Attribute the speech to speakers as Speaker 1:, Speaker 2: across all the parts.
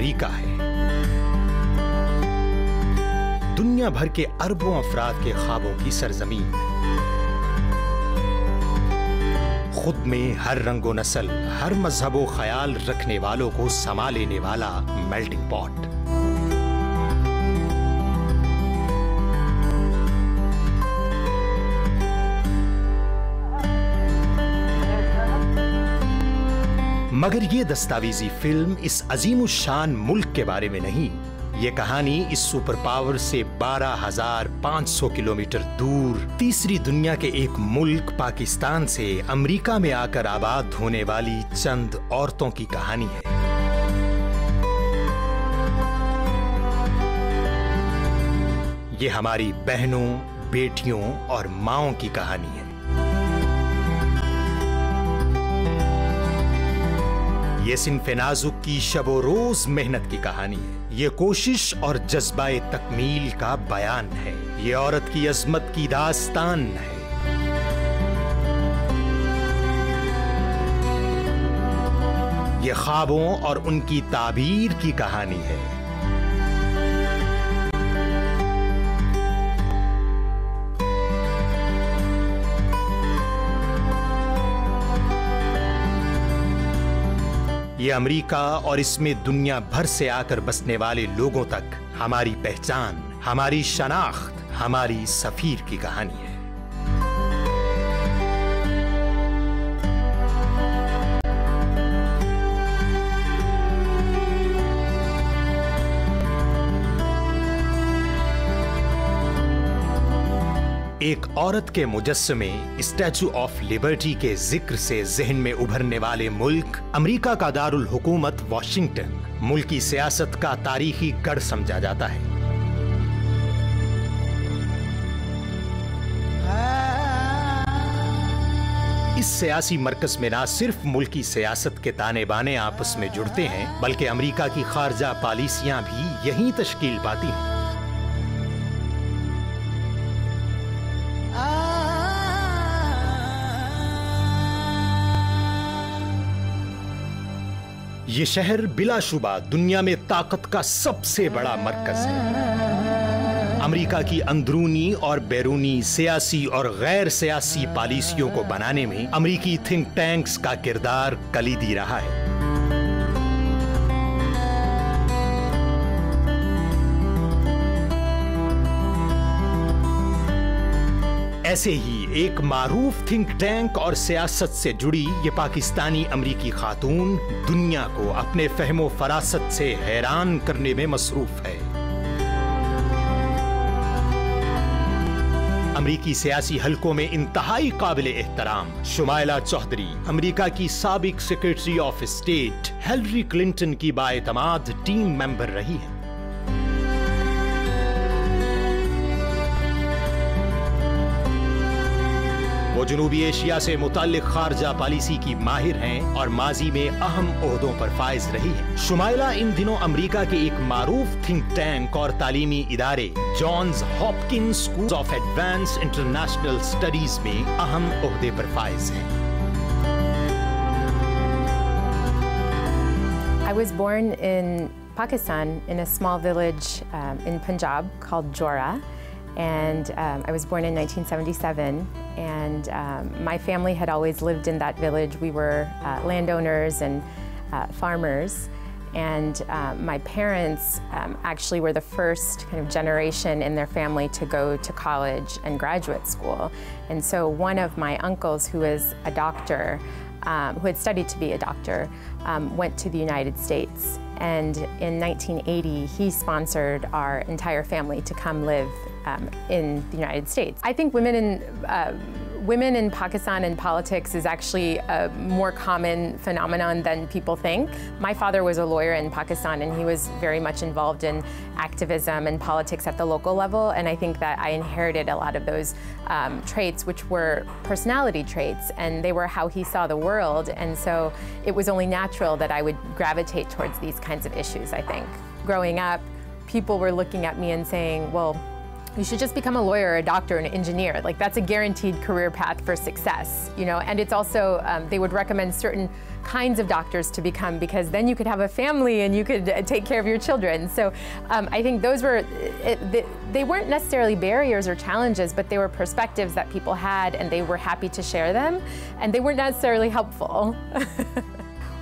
Speaker 1: America है। दुनिया भर के अरबों अफराद के ख्वाबों की सरजमीन, खुद में हर रंगो नस्ल, हर मजहबो ख्याल रखने वालों को समा लेने वाला मेल्टिंग पॉट। मगर ये दस्तावेजी फिल्म इस अजीमुशान मुल्क के बारे में नहीं। ये कहानी इस सुपर पावर से 12,500 किलोमीटर दूर तीसरी दुनिया के एक मुल्क पाकिस्तान से अमेरिका में आकर आबाद होने वाली चंद औरतों की कहानी है। ये हमारी बहनों, बेटियों और माओं की कहानी है। ये सिन्फ़े नाज़ुक की शबो रोज मेहनत की कहानी है। ये कोशिश और जज्बाए तकमील का बयान है। ये औरत की अज़मत की दास्तान है। ये ख्वाबों और उनकी ताबीर की कहानी है। ये अमेरिका और इसमें दुनिया भर से आकर बसने वाले लोगों तक हमारी पहचान, हमारी शनाख्त, हमारी सफीर की कहानी है। एक औरत के मुजस्समे स्टैचू ऑफ लिबर्टी के जिक्र से जहन में उभरने वाले मुल्क अमेरिका का दारुल हुकूमत वॉशिंगटन मुल्क की सियासत का तारीखी गढ़ समझा जाता है। इस सियासी मरकज में ना सिर्फ मुल्क की सियासत के ताने बाने आपस में जुड़ते हैं, बल्कि अमेरिका की खारजा पॉलिसियां भी यहीं तश्कील पाती हैं। ये शहर बिलाशुबा दुनिया में ताकत का सबसे बड़ा मरकज है। अमेरिका की अंदरूनी और बैरूनी सियासी और गैर सियासी पॉलिसियों को बनाने में अमेरिकी थिंक टैंक्स का किरदार कलीदी रहा है। ऐसे ही एक मारूफ थिंक टैंक और सियासत से जुड़ी ये पाकिस्तानी अमरीकी खातून दुनिया को अपने फहमो फरासत से हैरान करने में मसरूफ है। अमरीकी सियासी हलकों में इंतहाई काबिल एहतराम शुमाइला चौधरी अमरीका की साबिक secretary of state Hillary Clinton की बाएतमाद टीम मेंबर रही है। वो जनूबी एशिया से मुताल्लिक खारजा पॉलिसी की माहिर हैं और माजी में अहम ओहदों पर फाइज रही हैं। शुमाइला इन दिनों अमेरिका के एक मारूफ थिंक टैंक और तालीमी इदारे Johns Hopkins school of advance international studies में अहम ओहदे पर फाइज हैं।
Speaker 2: I was born in Pakistan in a small village in Punjab called Jora. And I was born in 1977, and my family had always lived in that village. We were landowners and farmers, and my parents actually were the first kind of generation in their family to go to college and graduate school. And so one of my uncles, who is a doctor, who had studied to be a doctor, went to the United States. And in 1980, he sponsored our entire family to come live in the United States. I think women in Pakistan in politics is actually a more common phenomenon than people think. My father was a lawyer in Pakistan, and he was very much involved in activism and politics at the local level, and I think that I inherited a lot of those traits, which were personality traits, and they were how he saw the world, and so it was only natural that I would gravitate towards these kinds of issues, I think. Growing up, people were looking at me and saying, well, you should just become a lawyer, a doctor, an engineer. Like that's a guaranteed career path for success, you know. And it's also, they would recommend certain kinds of doctors to become because then you could have a family and you could take care of your children. So I think those were, they weren't necessarily barriers or challenges, but they were perspectives that people had and they were happy to share them, and they weren't necessarily helpful.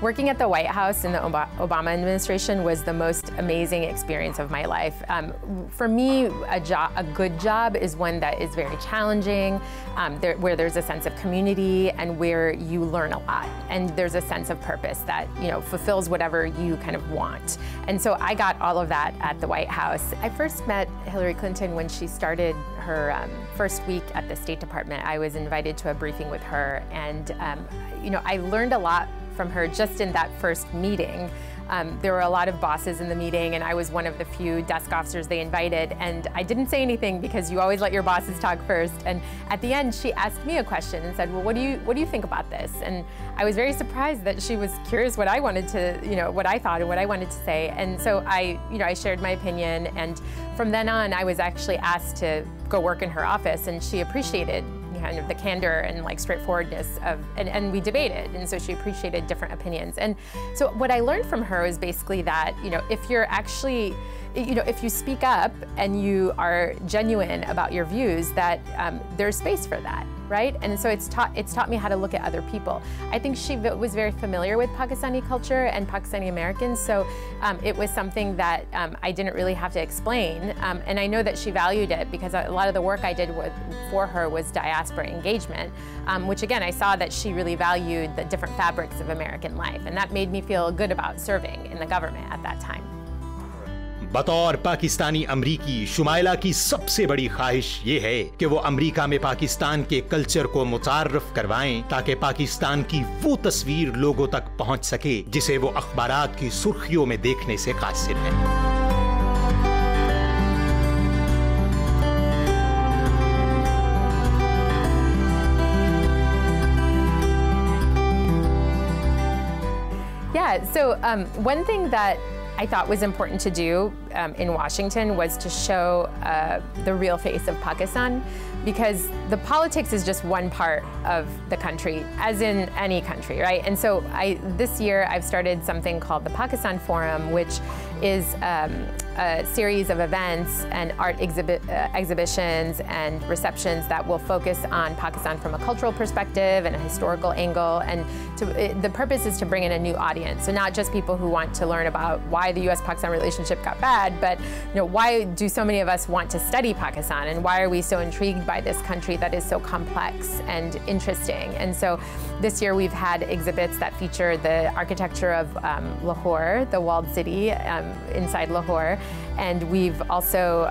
Speaker 2: Working at the White House in the Obama administration was the most amazing experience of my life. For me, a good job is one that is very challenging, where there's a sense of community and where you learn a lot. And there's a sense of purpose that, you know, fulfills whatever you kind of want. And so I got all of that at the White House. I first met Hillary Clinton when she started her first week at the State Department. I was invited to a briefing with her, and you know, I learned a lot from her just in that first meeting. There were a lot of bosses in the meeting, and I was one of the few desk officers they invited, and I didn't say anything because you always let your bosses talk first. And at the end, she asked me a question and said, well, what do you think about this? And I was very surprised that she was curious what I wanted to, you know, what I thought and what I wanted to say. And so I shared my opinion, and from then on, I was actually asked to go work in her office, and she appreciated kind of the candor and like straightforwardness of, and we debated, and so she appreciated different opinions. And so what I learned from her was basically that, you know, if you're actually, you know, if you speak up and you are genuine about your views, that there's space for that, right? And so it's taught me how to look at other people. I think she was very familiar with Pakistani culture and Pakistani Americans, so it was something that I didn't really have to explain. And I know that she valued it because a lot of the work I did for her was diaspora engagement, which again, I saw that she really valued the different fabrics of American life, and that made me feel good about serving in the government at that time.
Speaker 1: बतौर पाकिस्तानी अमरीकी शुमाइला की सबसे बड़ी ख्वाहिश ये है कि वो अमरीका में पाकिस्तान के कल्चर को मुतारफ करवाएं ताकि पाकिस्तान की वो तस्वीर लोगों तक पहुंच सके जिसे वो अखबारात की सुर्खियों में देखने से कासिर हैं।
Speaker 2: Yeah, so one thing that I thought was important to do in Washington was to show the real face of Pakistan, because the politics is just one part of the country, as in any country, right? And so this year I've started something called the Pakistan Forum, which is a series of events and art exhibitions and receptions that will focus on Pakistan from a cultural perspective and a historical angle. And the purpose is to bring in a new audience. So not just people who want to learn about why the US-Pakistan relationship got bad, but why do so many of us want to study Pakistan, and why are we so intrigued by this country that is so complex and interesting. And so this year we've had exhibits that feature the architecture of Lahore, the walled city inside Lahore. And we've also,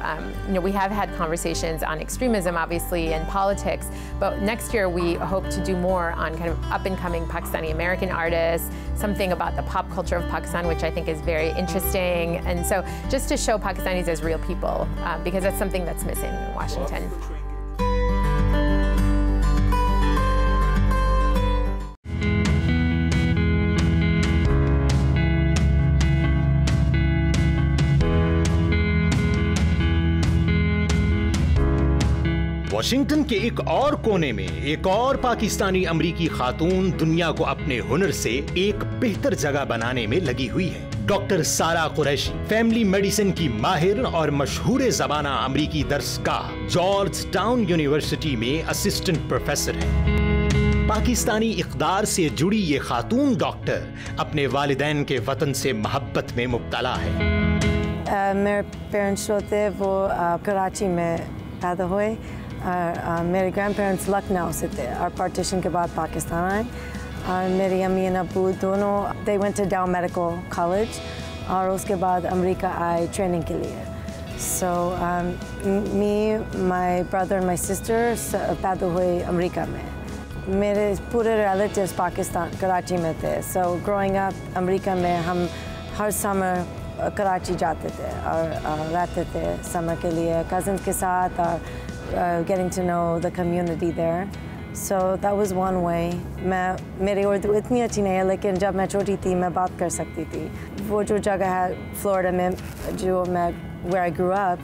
Speaker 2: we have had conversations on extremism, obviously, and politics. But next year we hope to do more on kind of up-and-coming Pakistani American artists, something about the pop culture of Pakistan, which I think is very interesting. And so just to show Pakistanis as real people, because that's something that's missing in Washington.
Speaker 1: Washington के एक और कोने में एक और पाकिस्तानी अमरीकी खातून दुनिया को अपने हुनर से एक बेहतर जगह बनाने में लगी हुई है। डॉक्टर सारा कुरैशी फैमिली मेडिसिन की माहिर और मशहूर ज़बाना अमरीकी दर्सगाह जॉर्ज टाउन यूनिवर्सिटी में असिस्टेंट प्रोफेसर है। पाकिस्तानी इक़दार से जुड़ी ये खातून डॉक्टर अपने वालिदैन के वतन से मोहब्बत में मुब्तला है।
Speaker 3: मेरे पेरेंट्स जो थे वो कराची में पैदा हुए और मेरे ग्रैंड पेरेंट्स लखनऊ से थे और पार्टीशन के बाद पाकिस्तान आए और मेरी अम्मी और अबू दोनों they went to Dow Medical College और उसके बाद अमेरिका आए ट्रेनिंग के लिए। So me, my brother and my sister पैदा हुए अमेरिका में। मेरे पूरे रिलेटिव्स पाकिस्तान कराची में थे। So growing up अमेरिका में हम हर समर कराची जाते थे और रहते थे समर के लिए कज़न्स के साथ और getting to know the community there. So that was one way. मेरी उर्दू इतनी अच्छी नहीं है, लेकिन जब मैं छोटी थी मैं बात कर सकती थी. वो जो जगह है Florida में जो मैं where I grew up,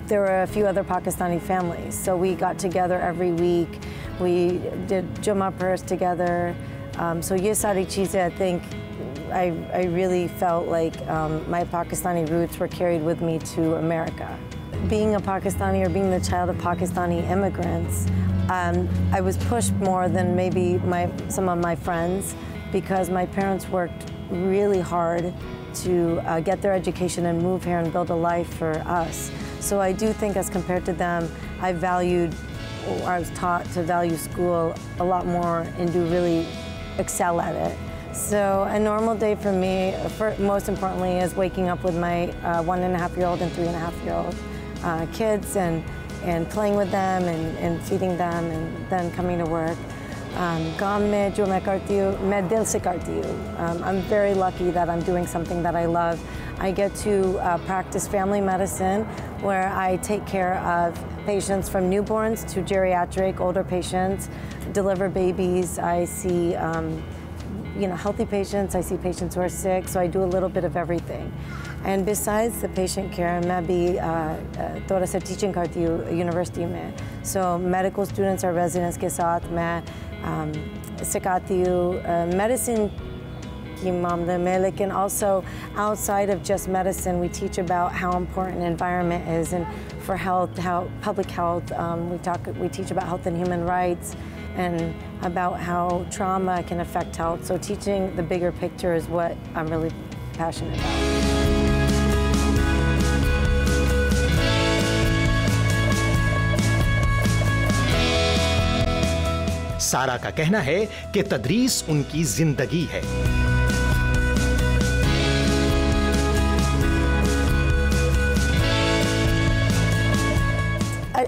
Speaker 3: there were a few other Pakistani families. So we got together every week. We did Jummah prayers together. So ये सारी चीज़ें, I think I really felt like my Pakistani roots were carried with me to America. Being a Pakistani or being the child of Pakistani immigrants, I was pushed more than maybe some of my friends, because my parents worked really hard to get their education and move here and build a life for us. So I do think, as compared to them, I was taught to value school a lot more and to really excel at it. So a normal day for me, most importantly, is waking up with my 1.5-year-old and 3.5-year-old kids and playing with them and feeding them, and then coming to work. काम में जो मैं करती हूँ, मैं दिल से करती हूँ. I'm very lucky that I'm doing something that I love. I get to practice family medicine, where I take care of patients from newborns to geriatric, older patients, deliver babies. I see healthy patients, I see patients who are sick, so I do a little bit of everything. And besides the patient care, मैं भी थोड़ा सा teaching करती हूँ university में. So medical students or residents के साथ मैं सिखाती हूँ medicine की मामले में, लेकिन also outside of just medicine, we teach about how important environment is, and for health, how public health. We teach about health and human rights, and about how trauma can affect health. So teaching the bigger picture is what I'm really passionate about.
Speaker 1: सारा का कहना है कि तदरीस उनकी जिंदगी है.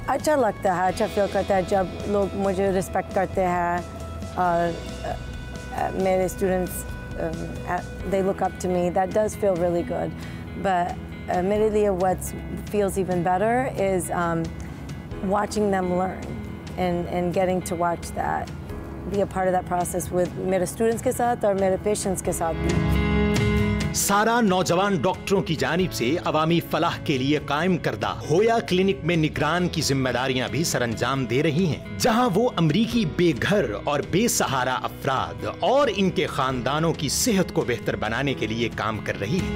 Speaker 3: अच्छा लगता है, अच्छा फील करता है जब लोग मुझे रिस्पेक्ट करते हैं, और मेरे students they look up to me. That does feel really good. But मेरे लिए what feels even better is watching them learn and getting to watch that, be a part of that process with मेरे students के साथ और मेरे patients के साथ भी.
Speaker 1: सारा नौजवान डॉक्टरों की जानिब से अवामी फलाह के लिए कायम करदा होया क्लिनिक में निगरान की जिम्मेदारियां भी सरंजाम दे रही हैं, जहां वो अमरीकी बेघर और बेसहारा अफराद और इनके खानदानों की सेहत को बेहतर बनाने के लिए काम कर रही है.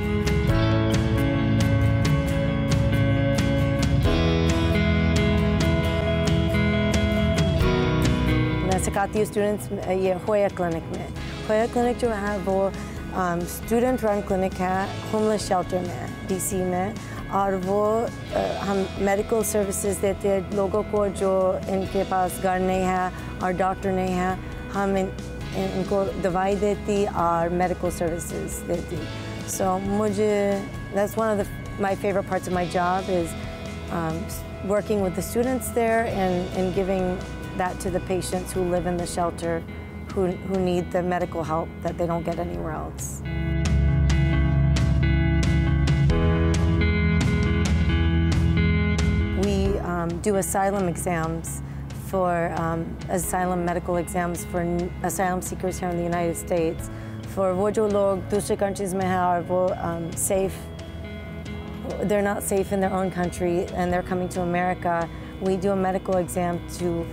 Speaker 3: मैं सिखाती हूँ स्टूडेंट्स ये होया क्लिनिक में. होया क्लिनिक जो है वो स्टूडेंट रन क्लिनिक है होमलेस शेल्टर में, DC में, और वो हम मेडिकल सर्विसेज देते हैं लोगों को जो इनके पास घर नहीं है और डॉक्टर नहीं है. हम इनको दवाई देती और मेडिकल सर्विसेज देती. So मुझे that's one of my favorite parts of my job is working with the students there and giving that to the patients who live in the shelter, who need the medical help that they don't get anywhere else. We do asylum exams for asylum medical exams for asylum seekers here in the United States. For वो जो लोग दूसरे countries में हैं और वो safe, they're not safe in their own country and they're coming to America, we do a medical exam to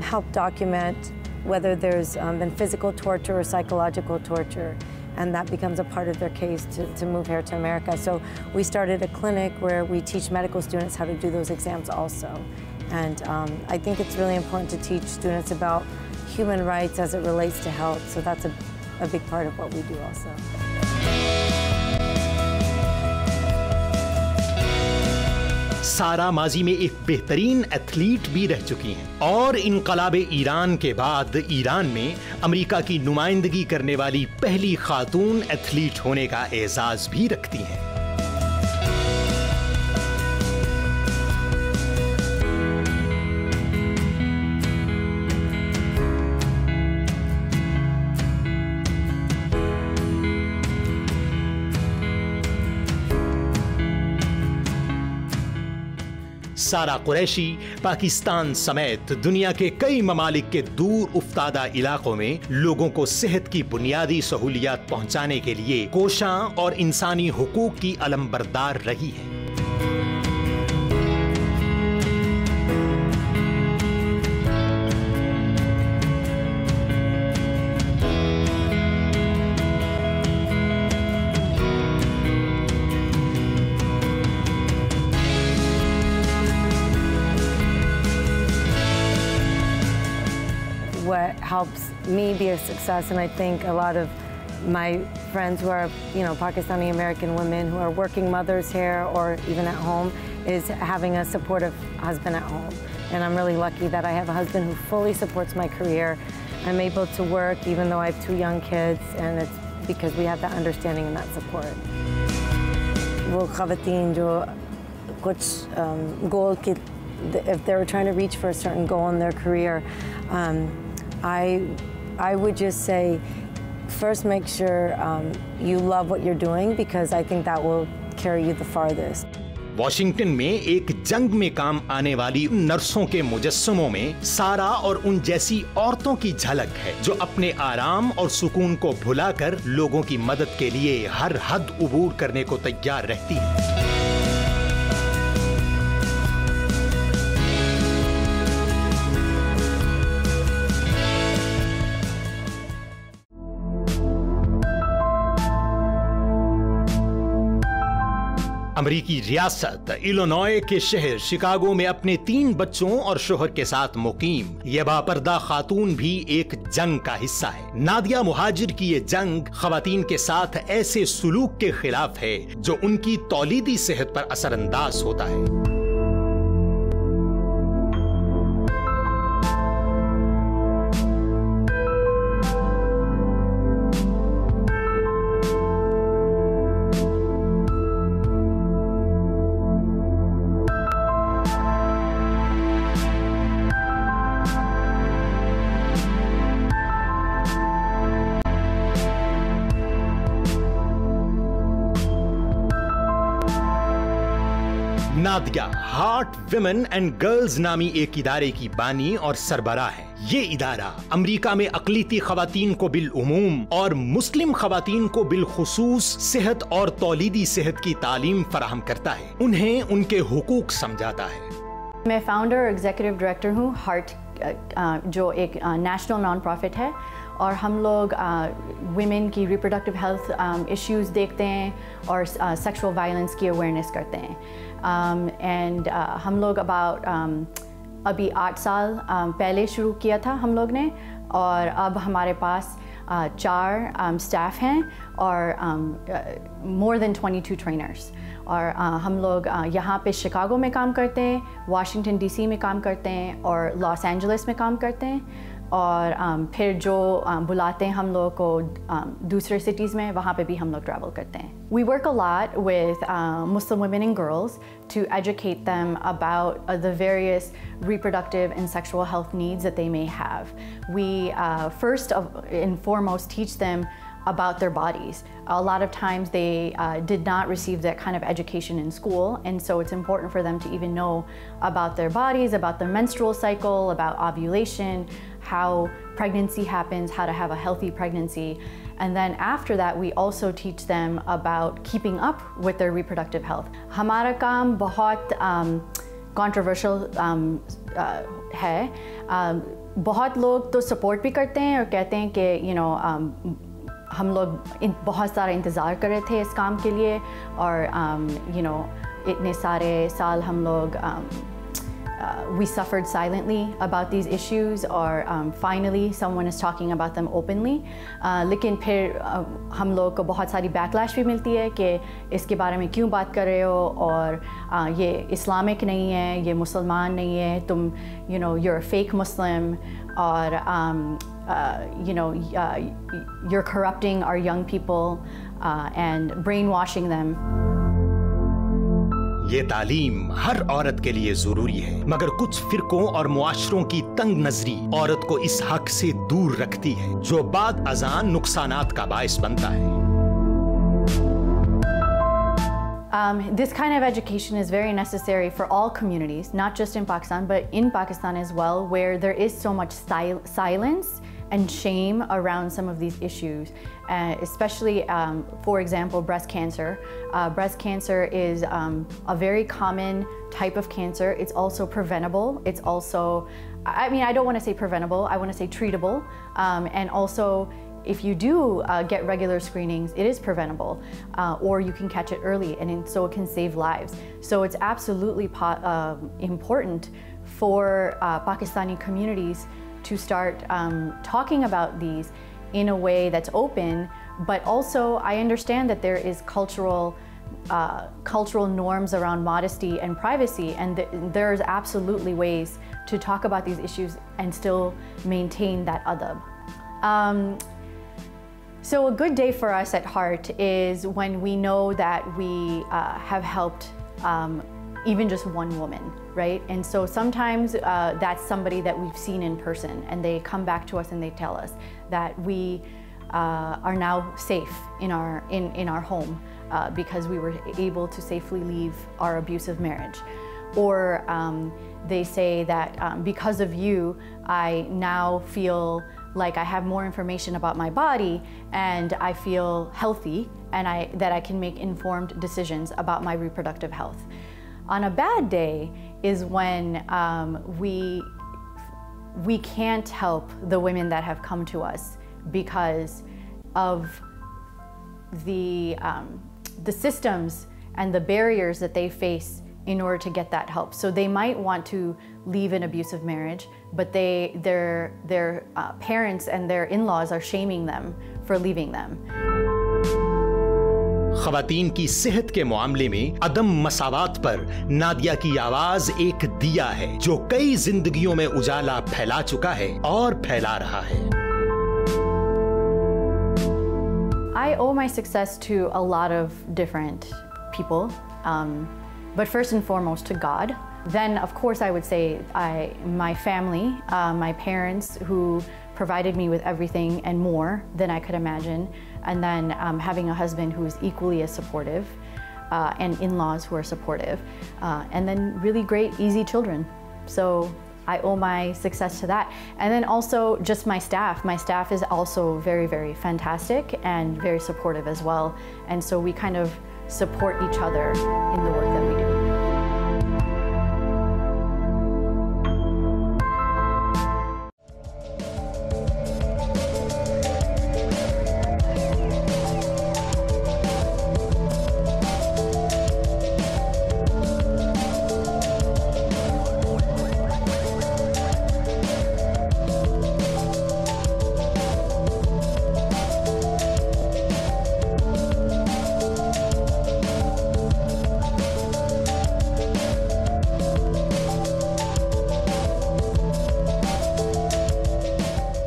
Speaker 3: help document whether there's been physical torture or psychological torture, and that becomes a part of their case to move here to America. So we started a clinic where we teach medical students how to do those exams also. And I think it's really important to teach students about human rights as it relates to health, so that's a big part of what we do also.
Speaker 1: सारा माजी में एक बेहतरीन athlete भी रह चुकी हैं और इनकलाब ईरान के बाद ईरान में अमेरिका की नुमाइंदगी करने वाली पहली खातून एथलीट होने का एजाज भी रखती हैं. सारा कुरैशी पाकिस्तान समेत दुनिया के कई ममालिक के दूर उफ्तादा इलाकों में लोगों को सेहत की बुनियादी सहूलियात पहुंचाने के लिए कोशां और इंसानी हुकूक की अलमबरदार रही है।
Speaker 3: What helps me be a success, and I think a lot of my friends who are, Pakistani American women who are working mothers here or even at home, is having a supportive husband at home. And I'm really lucky that I have a husband who fully supports my career. I'm able to work even though I have 2 young kids, and it's because we have that understanding and that support. वो ख़वातीन जो कुछ goal की, if they were trying to reach for a certain goal in their career, I would just say, first make sure you love what you're doing, because I think that will carry you the farthest.
Speaker 1: Washington में एक जंग में काम आने वाली नर्सों के मुजस्समों में सारा और उन जैसी औरतों की झलक है जो अपने आराम और सुकून को भुलाकर लोगों की मदद के लिए हर हद उबूर करने को तैयार रहती है। अमेरिकी रियासत इलिनॉय के शहर शिकागो में अपने 3 बच्चों और शोहर के साथ मुकीम ये बापर्दा खातून भी एक जंग का हिस्सा है। नादिया मुहाजिर की ये जंग खवातीन के साथ ऐसे सुलूक के खिलाफ है जो उनकी तौलीदी सेहत पर असरअंदाज होता है। Nadia heart women and girls नामी एक इदारे की बानी और सरबराह है। ये इदारा अमेरिका में अकलीती खवातीन को बिलउमूम और मुस्लिम खवातीन को बिलखुसूस सेहत और तौलीदी सेहत की तालीम फराहम करता है, उन्हें उनके हुकूक समझाता है।
Speaker 4: मैं फाउंडर और एग्जीक्यूटिव डायरेक्टर हूँ हार्ट, जो एक नेशनल नॉन प्रॉफिट है, और हम लोग विमेन की रिप्रोडक्टिव हेल्थ इश्यूज़ देखते हैं और सेक्सुअल वायलेंस की अवेयरनेस करते हैं। एंड हम लोग अभी 8 साल पहले शुरू किया था हम लोग ने, और अब हमारे पास 4 स्टाफ हैं और मोर देन 22 ट्रेनर्स। और हम लोग यहाँ पे शिकागो में काम करते हैं, वाशिंगटन डीसी में काम करते हैं और लॉस एंजलिस में काम करते हैं, और फिर जो बुलाते हैं हम लोग को दूसरे सिटीज़ में, वहाँ पे भी हम लोग ट्रैवल करते हैं। We work a lot with Muslim women and girls to educate them about the various reproductive and sexual health needs that they may have. We first and foremost teach them about their bodies. A lot of times they did not receive that kind of education in school, and so it's important for them to even know about their bodies, about their menstrual cycle, about ovulation, how pregnancy happens, how to have a healthy pregnancy. And then after that, we also teach them about keeping up with their reproductive health. हमारा काम बहुत controversial है। बहुत लोग तो support भी करते हैं और कहते हैं कि हम लोग बहुत सारा इंतज़ार कर रहे थे इस काम के लिए, और इतने सारे साल हम लोग we suffered silently about these issues, or finally someone is talking about them openly. लेकिन फिर हम लोग को बहुत सारी backlash भी मिलती है कि इसके बारे में क्यों बात कर रहे हो, और ये इस्लामिक नहीं है, ये मुसलमान नहीं है, तुम you're a fake Muslim, और you're corrupting our young people and brainwashing them.
Speaker 1: ये तालीम हर औरत के लिए जरूरी है, मगर कुछ फिरकों और मुआशरों की तंग नजरी औरत को इस हक से दूर रखती है, जो बाद अजान नुकसानात का बायस बनता है।
Speaker 4: This kind of education is very necessary for all communities, not just in Pakistan, but in Pakistan as well, where there is so much silence and shame around some of these issues, especially, for example, breast cancer. Breast cancer is a very common type of cancer. It's also preventable. It's also, I mean, I don't want to say preventable, I want to say treatable. And also, if you do get regular screenings, it is preventable, or you can catch it early, and so it can save lives. So it's absolutely important for Pakistani communities to start talking about these in a way that's open, but also I understand that there is cultural norms around modesty and privacy, and there's absolutely ways to talk about these issues and still maintain that adab. So a good day for us at Heart is when we know that we have helped even just one woman, right? And so sometimes that's somebody that we've seen in person, and they come back to us and they tell us that we are now safe in our home because we were able to safely leave our abusive marriage. Or they say that because of you, I now feel like I have more information about my body and I feel healthy, and that I can make informed decisions about my reproductive health. On a bad day is when we can't help the women that have come to us because of the systems and the barriers that they face in order to get that help. So they might want to leave an abusive marriage, but their parents and their in-laws are shaming them for leaving them.
Speaker 1: ख़वातीन की सेहत के मामले में अदम मसावात पर नादिया की आवाज एक दिया है जो कई जिंदगियों में उजाला फैला चुका है और फैला रहा है।
Speaker 4: I owe my success to a lot of different people, but first and foremost to God. Then, of course, I would say my family, my parents who provided me with everything and more than I could imagine. And then having a husband who is equally as supportive, and in-laws who are supportive. And then really great, easy children. So I owe my success to that. And then also just my staff. My staff is also very, very fantastic and very supportive as well. And so we kind of support each other in the work that we do.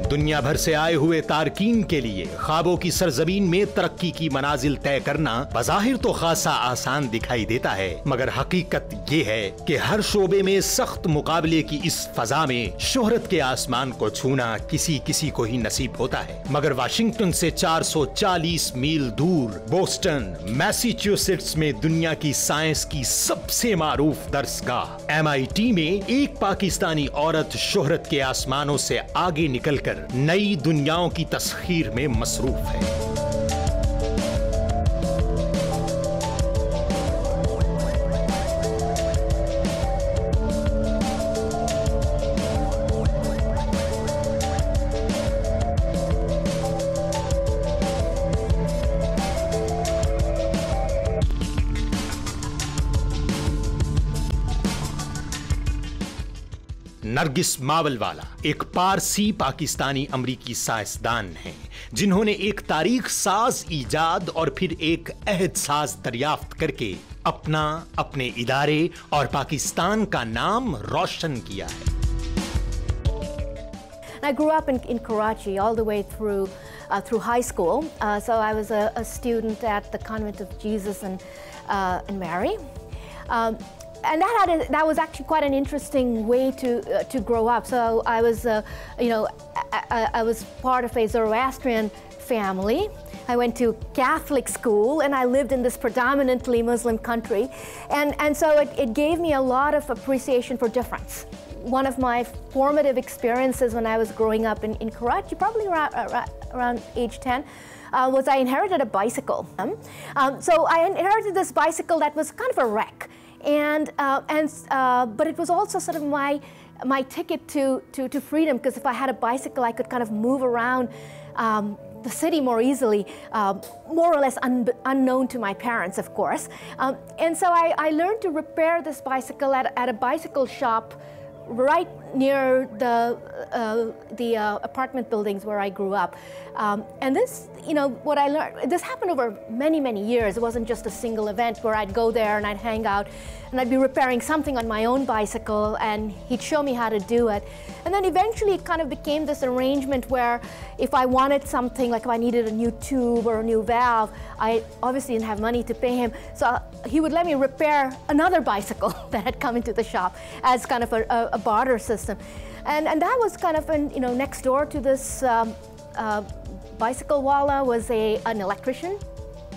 Speaker 1: दुनिया भर से आए हुए तारकीन के लिए ख्वाबों की सरजमीन में तरक्की की मनाजिल तय करना बज़ाहिर तो खासा आसान दिखाई देता है, मगर हकीकत ये है कि हर शोबे में सख्त मुकाबले की इस फजा में शोहरत के आसमान को छूना किसी किसी को ही नसीब होता है। मगर वाशिंगटन से 440 मील दूर बोस्टन, मैसाचुसेट्स में दुनिया की साइंस की सबसे मारूफ दर्सगाह MIT में एक पाकिस्तानी औरत शोहरत के आसमानों से आगे निकलकर नई दुनियाओं की तस्खीर में मसरूफ है। नरगिस मावलवाला एक पारसी पाकिस्तानी अमरीकी साइंसदान हैं जिन्होंने एक तारीख साज ईजाद और फिर एक अहद साज दरियाफ्त करके अपने इदारे और पाकिस्तान का नाम रोशन किया है।
Speaker 5: I grew up in Karachi all the way through high school. So I was a student at the Convent of Jesus and Mary. And that was actually quite an interesting way to grow up. So I was, I was part of a Zoroastrian family. I went to Catholic school, and I lived in this predominantly Muslim country. And so it gave me a lot of appreciation for difference. One of my formative experiences when I was growing up in Karachi, probably around age 10, was I inherited a bicycle. So I inherited this bicycle that was kind of a wreck. But it was also sort of my ticket to freedom, because if I had a bicycle, I could kind of move around the city more easily, more or less unknown to my parents, of course. And so I learned to repair this bicycle at a bicycle shop right near the apartment buildings where I grew up. And this, what I learned, this happened over many, many years. It wasn't just a single event where I'd go there and I'd hang out and I'd be repairing something on my own bicycle, and he'd show me how to do it. And then eventually it kind of became this arrangement where if I wanted something, like if I needed a new tube or a new valve, I obviously didn't have money to pay him. So he would let me repair another bicycle that had come into the shop as kind of a barter system. And that was kind of, next door to this bicycle wala was an electrician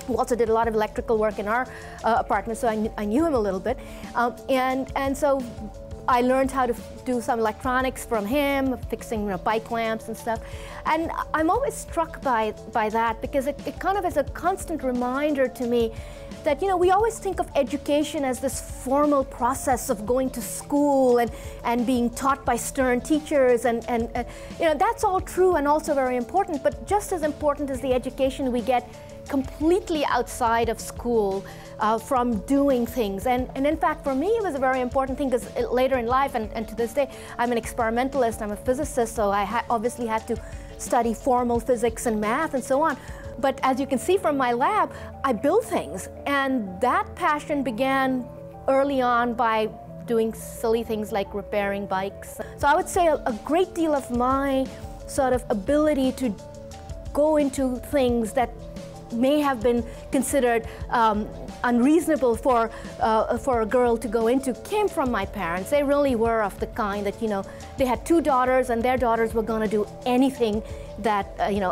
Speaker 5: who also did a lot of electrical work in our apartment, so I knew him a little bit. And so I learned how to do some electronics from him, fixing bike lamps and stuff. And I'm always struck by that, because it kind of is a constant reminder to me that, we always think of education as this formal process of going to school and being taught by stern teachers, and that's all true and also very important, but just as important is the education we get completely outside of school from doing things. And in fact, for me, it was a very important thing, because later in life, and to this day, I'm an experimentalist, I'm a physicist, so I obviously had to study formal physics and math and so on. But as you can see from my lab, I build things. And that passion began early on by doing silly things like repairing bikes. So I would say a great deal of my sort of ability to go into things that may have been considered unreasonable for a girl to go into came from my parents. They really were of the kind that, they had 2 daughters, and their daughters were going to do anything that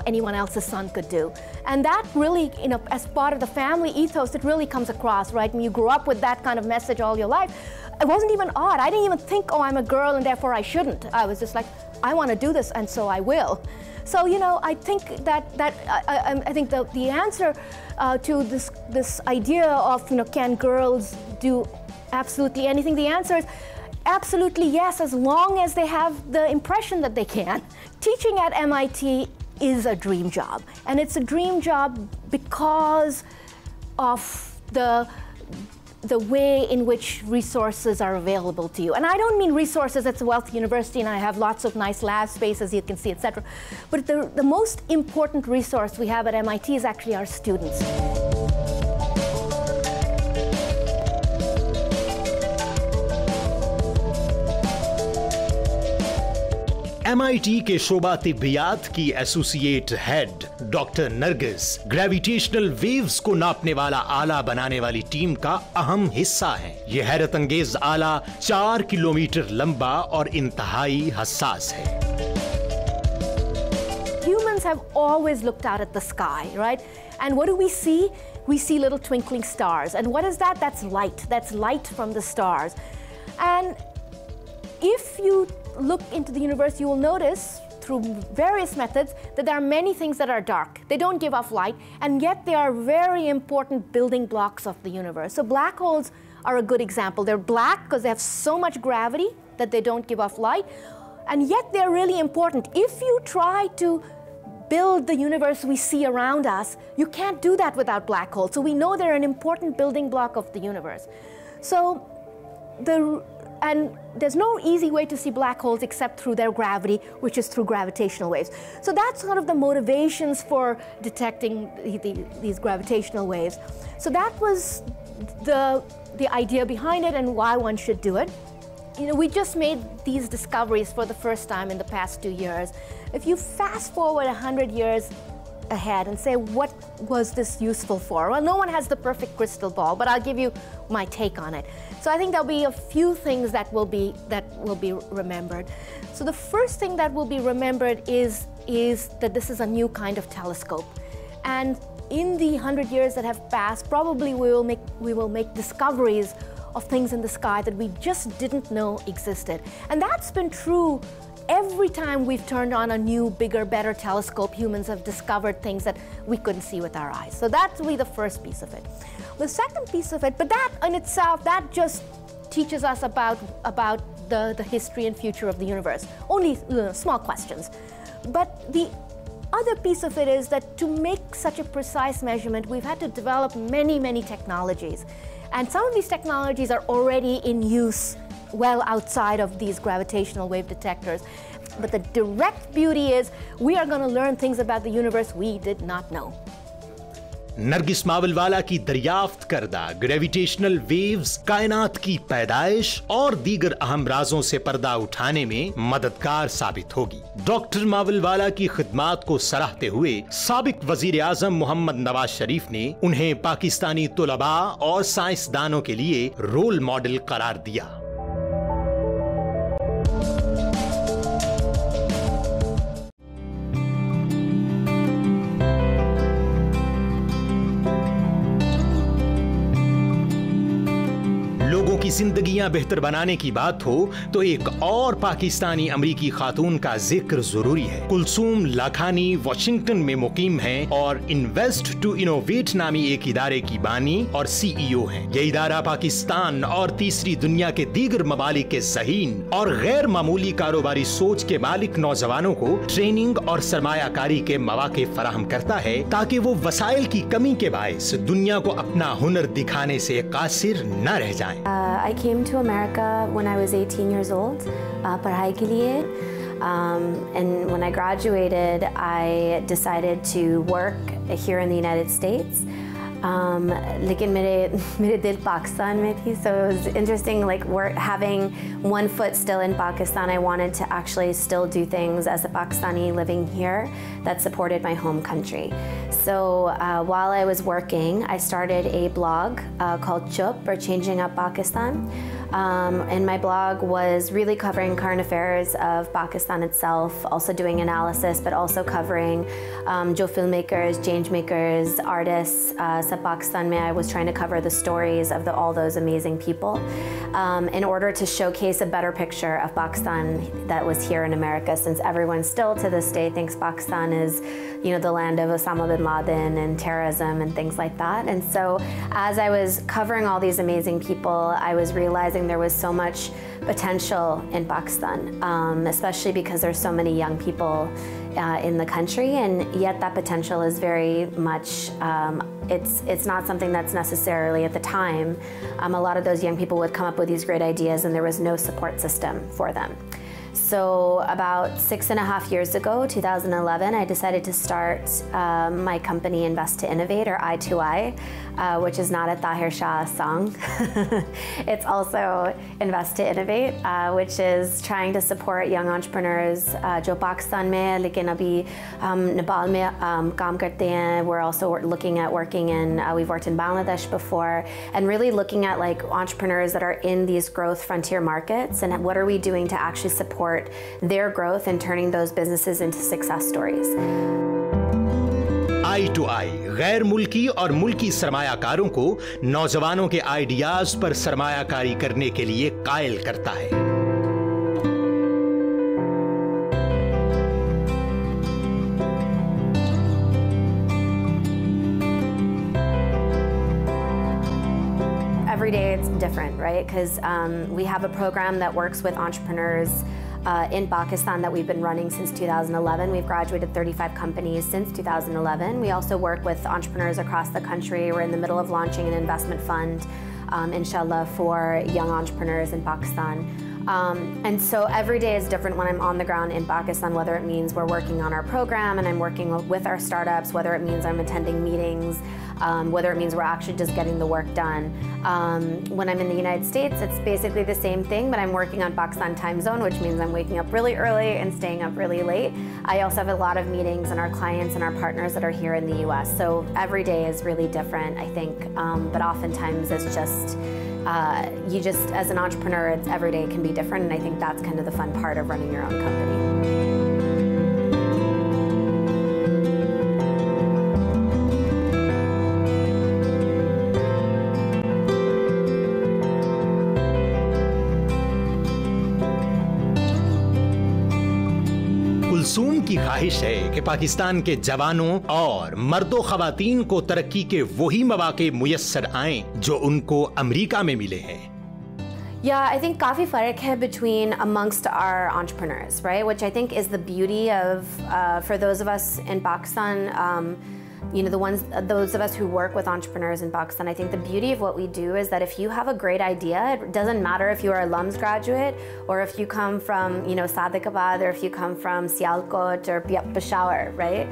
Speaker 5: anyone else's son could do. And that really, as part of the family ethos, it really comes across, right? When you grew up with that kind of message all your life, it wasn't even odd. I didn't even think, oh, I'm a girl and therefore I shouldn't. I was just like, I want to do this, and so I will. So, I think I think the answer to this idea of, can girls do absolutely anything? The answer is absolutely yes, as long as they have the impression that they can. Teaching at MIT is a dream job, and it's a dream job because of the way in which resources are available to you. And I don't mean resources, it's a wealthy university and I have lots of nice lab space, as you can see, etc. But the most important resource we have at MIT is actually our students.
Speaker 1: MIT के शोबा तिब्बियात की associate head doctor Nargis gravitational waves को नापने वाला आला बनाने वाली team का अहम हिस्सा है। यह हैरत अंगेज आला 4 किलोमीटर लंबा और इंतहाई हसास है।
Speaker 5: Humans have always looked out at the sky, right? And what do we see? We see little twinkling stars. And what is that? That's light. That's light from the stars. And if you look into the universe, you will notice through various methods that there are many things that are dark. They don't give off light, and yet they are very important building blocks of the universe. So black holes are a good example. They're black because they have so much gravity that they don't give off light, and yet they're really important. If you try to build the universe we see around us, you can't do that without black holes. So we know they're an important building block of the universe. And there's no easy way to see black holes except through their gravity, which is through gravitational waves. So that's sort of the motivations for detecting these gravitational waves. So that was the idea behind it and why one should do it. We just made these discoveries for the first time in the past 2 years. If you fast forward 100 years ahead and say, what was this useful for? Well, no one has the perfect crystal ball, but I'll give you my take on it. So I think there'll be a few things that will be remembered. So the first thing that will be remembered is is that this is a new kind of telescope. And in the 100 years that have passed, probably we will make discoveries of things in the sky that we just didn't know existed. And that's been true every time we've turned on a new, bigger, better telescope. Humans have discovered things that we couldn't see with our eyes. So that's really the first piece of it. The second piece of it, but that in itself, that just teaches us about the history and future of the universe. Only small questions. But the other piece of it is that to make such a precise measurement, we've had to develop many, many technologies. And some of these technologies are already in use well outside of these gravitational wave detectors. But the direct beauty is we are going to learn things about the universe we did not know.
Speaker 1: Nargis मावलवाला की दरियाफ्त करदा gravitational waves कायनात की पैदाइश और दीगर अहम राजों से पर्दा उठाने में मददगार साबित होगी। डॉक्टर मावलवाला की खिदमात को सराहते हुए साबिक वजीर आजम मोहम्मद नवाज शरीफ ने उन्हें पाकिस्तानी तुलबा और साइंसदानों के लिए रोल मॉडल करार दिया। की जिंदगियां बेहतर बनाने की बात हो तो एक और पाकिस्तानी अमरीकी खातून का जिक्र जरूरी है। कुलसूम लाखानी वाशिंगटन में मुकीम हैं और इन्वेस्ट टू इनोवेट नामी एक इदारे की बानी और CEO हैं। यह इदारा पाकिस्तान और तीसरी दुनिया के दीगर ममालिक के ज़हीन और गैर मामूली कारोबारी सोच के मालिक नौजवानों को ट्रेनिंग और सरमायाकारी के मौके फराहम करता है ताकि वो वसाइल की कमी के बायस दुनिया को अपना हुनर दिखाने से कासिर न रह जाएं।
Speaker 6: I came to America when I was 18 years old, पढ़ाई के लिए. And when I graduated, I decided to work here in the United States. लेकिन मेरे दिल पाकिस्तान में थी, so it was interesting, like having one foot still in Pakistan. I wanted to actually still do things as a Pakistani living here that supported my home country. So while I was working, I started a blog called Chup, or Changing Up Pakistan. And my blog was really covering current affairs of Pakistan itself, also doing analysis, but also covering jo filmmakers, change makers, artists. Sab Pakistan mein, I was trying to cover the stories of all those amazing people in order to showcase a better picture of Pakistan that was here in America, since everyone still to this day thinks Pakistan is, you know, the land of Osama bin Laden and terrorism and things like that. And so as I was covering all these amazing people, I was realizing there was so much potential in Pakistan, especially because there's so many young people in the country, and yet that potential is very much, it's not something that's necessarily at the time. A lot of those young people would come up with these great ideas and there was no support system for them. So about 6.5 years ago, 2011, I decided to start my company Invest to Innovate, or I2I, which is not a Tahir Shah song. It's also Invest to Innovate, which is trying to support young entrepreneurs जो पाकिस्तान में हैं लेकिन अभी हम नेपाल में काम करते हैं. We're also looking at working in, we've worked in Bangladesh before, and really looking at like entrepreneurs that are in these growth frontier markets and what are we doing to actually support their growth and turning those businesses into success stories.
Speaker 1: I2I गैर मुल्की और मुल्की सरमायाकारों को नौजवानों के ideas पर सरमायाकारी करने के लिए कायल करता है।
Speaker 6: Every day it's different, right? Because we have a program that works with entrepreneurs in Pakistan that we've been running since 2011. We've graduated 35 companies since 2011. We also work with entrepreneurs across the country. We're in the middle of launching an investment fund, inshallah, for young entrepreneurs in Pakistan. And so every day is different when I'm on the ground in Pakistan, whether it means we're working on our program and I'm working with our startups, whether it means I'm attending meetings, whether it means we're actually just getting the work done. When I'm in the United States, it's basically the same thing, but I'm working on Pakistan time zone, which means I'm waking up really early and staying up really late. I also have a lot of meetings and our clients and our partners that are here in the US. So every day is really different, I think, but oftentimes it's just, you just, as an entrepreneur, it's every day can be different, and I think that's kind of the fun part of running your own company.
Speaker 1: Kulsoom की ख्वाहिश है कि पाकिस्तान के जवानों और मर्दों खवातीन को तरक्की के वही मौके मुयस्सर आएं जो उनको अमेरिका में मिले हैं।
Speaker 6: Yeah, I think काफ़ी फ़र्क है between amongst our entrepreneurs, right? Which I think is the beauty of, for those of us in Pakistan, you know, those of us who work with entrepreneurs in Pakistan, I think the beauty of what we do is that if you have a great idea, it doesn't matter if you are a LUMS graduate or if you come from, you know, Sadiqabad or if you come from Sialkot or Peshawar, right?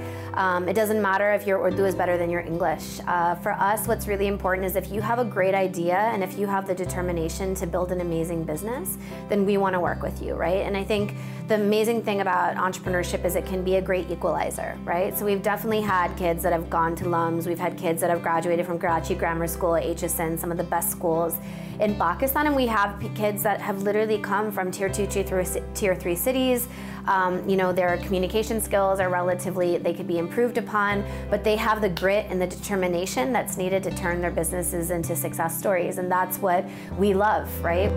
Speaker 6: It doesn't matter if your Urdu is better than your English. For us, what's really important is if you have a great idea and if you have the determination to build an amazing business, then we want to work with you, right? And I think the amazing thing about entrepreneurship is it can be a great equalizer, right? So we've definitely had kids that have gone to LUMS. We've had kids that have graduated from Karachi Grammar School, HSN, some of the best schools in Pakistan, and we have kids that have literally come from tier 2 to tier 3 cities. You know, their communication skills are relatively, they could be improved upon, but they have the grit and the determination that's needed to turn their businesses into success stories, and that's what we love, right?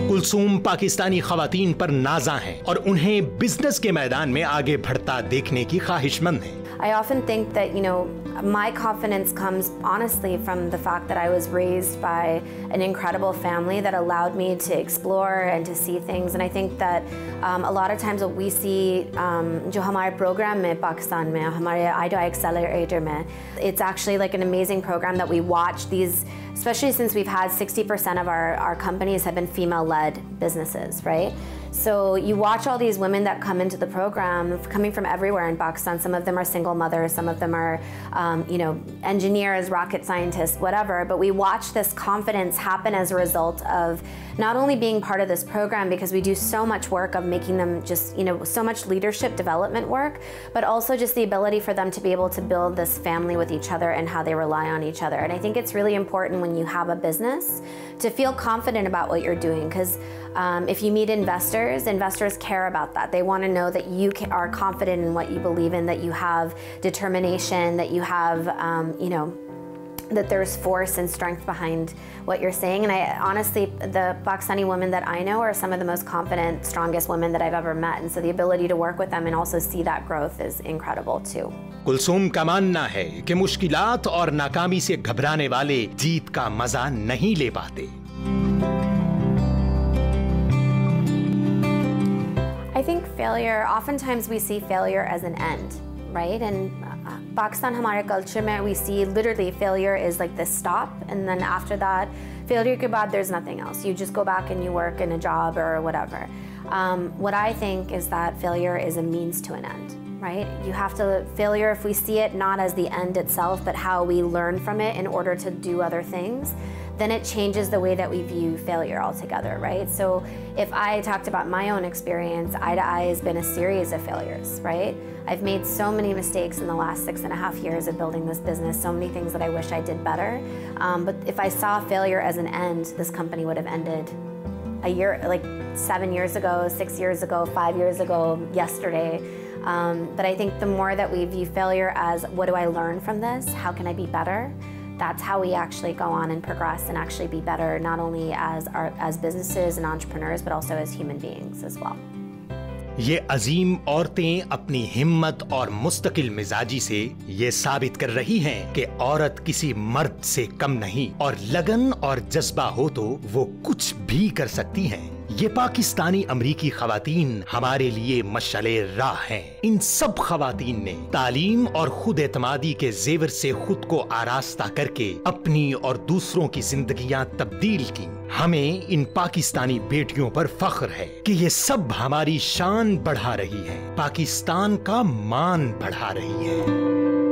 Speaker 1: Kulsoom Pakistani खवातीन पर नाज़ा हैं और उन्हें business के मैदान में आगे बढ़ता देखने की ख्वाहिशमंद हैं।
Speaker 6: I often think that, you know, my confidence comes honestly from the fact that I was raised by an incredible family that allowed me to explore and to see things. And I think that a lot of times what we see, जो हमारे program में पाकिस्तान में, हमारे I2I Accelerator में, it's actually like an amazing program that we watch these, especially since we've had 60% of our companies have been female-led businesses, right? So you watch all these women that come into the program, coming from everywhere in Pakistan. Some of them are single mothers, some of them are, you know, engineers, rocket scientists, whatever. But we watch this confidence happen as a result of not only being part of this program, because we do so much work of making them just, you know, so much leadership development work, but also just the ability for them to be able to build this family with each other and how they rely on each other. And I think it's really important when you have a business to feel confident about what you're doing, because if you meet investors care about that. They want to know that you are confident in what you believe in, that you have determination, that you have, you know, that there's force and strength behind what you're saying. And I honestly, the Pakistani women that I know are some of the most confident, strongest women that I've ever met. And so the ability to work with them and also see that growth is incredible too.
Speaker 1: Kulsoom का मानना है कि मुश्किलात और नाकामी से घबराने वाले जीत का मजा नहीं ले पाते।
Speaker 6: I think failure, oftentimes we see failure as an end, right? And Pakistan, हमारे culture में, we see literally failure is like this stop, and then after that, failure के बाद there's nothing else. You just go back and you work in a job or whatever. What I think is that failure is a means to an end, right? You have to, failure, if we see it not as the end itself, but how we learn from it in order to do other things, then it changes the way that we view failure altogether, right? So if I talked about my own experience, I2I has been a series of failures, right? I've made so many mistakes in the last 6.5 years of building this business, so many things that I wish I did better. But if I saw failure as an end, this company would have ended a year, like 7 years ago, 6 years ago, 5 years ago, yesterday. But I think the more that we view failure as, what do I learn from this? How can I be better? That's how we actually go on and progress and actually be better, not only as businesses and entrepreneurs, but also as human beings as well.
Speaker 1: ये अजीम औरतें अपनी हिम्मत और मुस्तकिल मिजाजी से ये साबित कर रही हैं कि औरत किसी मर्द से कम नहीं, और लगन और जज्बा हो तो वो कुछ भी कर सकती हैं। ये पाकिस्तानी अमरीकी खवातीन हमारे लिए मशाले राह हैं। इन सब खवातीन ने तालीम और खुद एतमादी के जेवर से खुद को आरास्ता करके अपनी और दूसरों की जिंदगियां तब्दील की। हमें इन पाकिस्तानी बेटियों पर फख्र है कि ये सब हमारी शान बढ़ा रही हैं, पाकिस्तान का मान बढ़ा रही है।